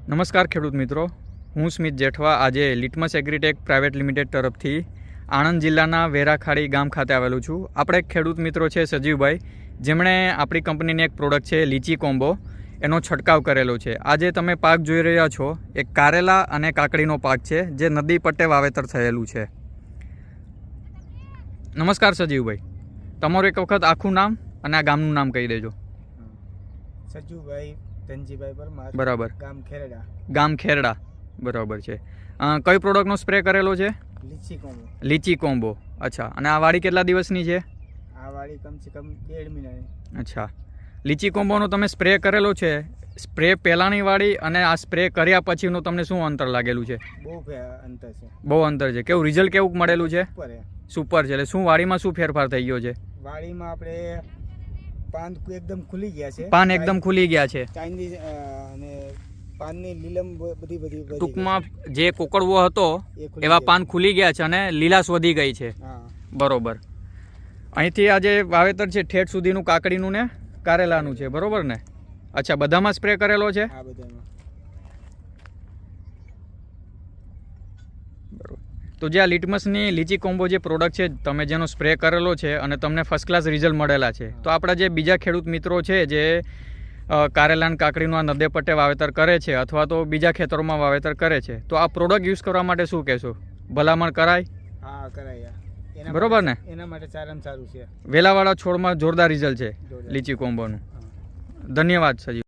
નમસ્કાર ખેડૂત મિત્રો, હું સ્મિત જેઠવા આજે લિટમસ એગ્રીટેક પ્રાઇવેટ લિમિટેડ તરફથી આણંદ જિલ્લાના વેરાખાડી ગામ ખાતે આવેલું છું. આપણે ખેડૂત મિત્રો છે સજીવભાઈ, જેમણે આપણી કંપનીની એક પ્રોડક્ટ છે લીચી કોમ્બો, એનો છંટકાવ કરેલો છે. આજે તમે પાક જોઈ રહ્યા છો એ કારેલા અને કાકડીનો પાક છે, જે નદી પટ્ટે વાવેતર થયેલું છે. નમસ્કાર સજીવભાઈ, તમારું એક વખત આખું નામ અને આ ગામનું નામ કહી દેજો. સજીવભાઈ ધનજીભાઈ પરમાર, બરાબર. ગામ ખેરડા. ગામ ખેરડા, બરાબર છે. કઈ પ્રોડક્ટનો સ્પ્રે કરેલો છે? લીચી કોમ્બો. લીચી કોમ્બો, અચ્છા. અને આ વાડી કેટલા દિવસની છે? આ વાડી કમસે કમ 1.5 મહિનાની. અચ્છા. લીચી કોમ્બોનો તમે સ્પ્રે કરેલો છે, સ્પ્રે પહેલાંની વાડી અને આ સ્પ્રે કર્યા પછીનું તમને શું અંતર લાગેલું છે? બહુ અંતર છે. બહુ અંતર છે. કેવું રિઝલ્ટ કેવું મળેલું છે? સુપર છે. એટલે શું વાડીમાં શું ફેરફાર થઈ ગયો છે? વાડીમાં આપણે પાન એકદમ ખુલી ગયા છે. પાન એકદમ ખુલી ગયા છે. ચાઇનીઝ અને પાનની લીલમ બધી ટૂંકમાં જે કોકડવો હતો એવા પાન ખુલી ગયા છે અને લીલાશ વધી ગઈ છે. બરોબર. અહીંથી આજે વાવેતર છે ઠેઠ સુધીનું કાકડીનું ને કારેલાનું છે, બરોબર ને? અચ્છા, બધામાં સ્પ્રે કરેલો છે? હા, બધામાં. બરોબર. તો જે આ લિટમસની લીચી કોમ્બો જે પ્રોડક્ટ છે, તમે જેનો સ્પ્રે કરેલો છે અને તમને ફર્સ્ટ ક્લાસ રિઝલ્ટ મળેલા છે, તો આપણા જે બીજા ખેડૂત મિત્રો છે જે કારેલા અને કાકડીનું આ નદે પટ્ટે વાવેતર કરે છે અથવા તો બીજા ખેતરોમાં વાવેતર કરે છે, તો આ પ્રોડક્ટ યુઝ કરવા માટે શું કહેશો? ભલામણ કરાય? હા, કરાય. બરોબર ને? એના માટે સારામાં સારું છે. વેલાવાળા છોડમાં જોરદાર રિઝલ્ટ છે લીચી કોમ્બોનું. ધન્યવાદ સજીવ.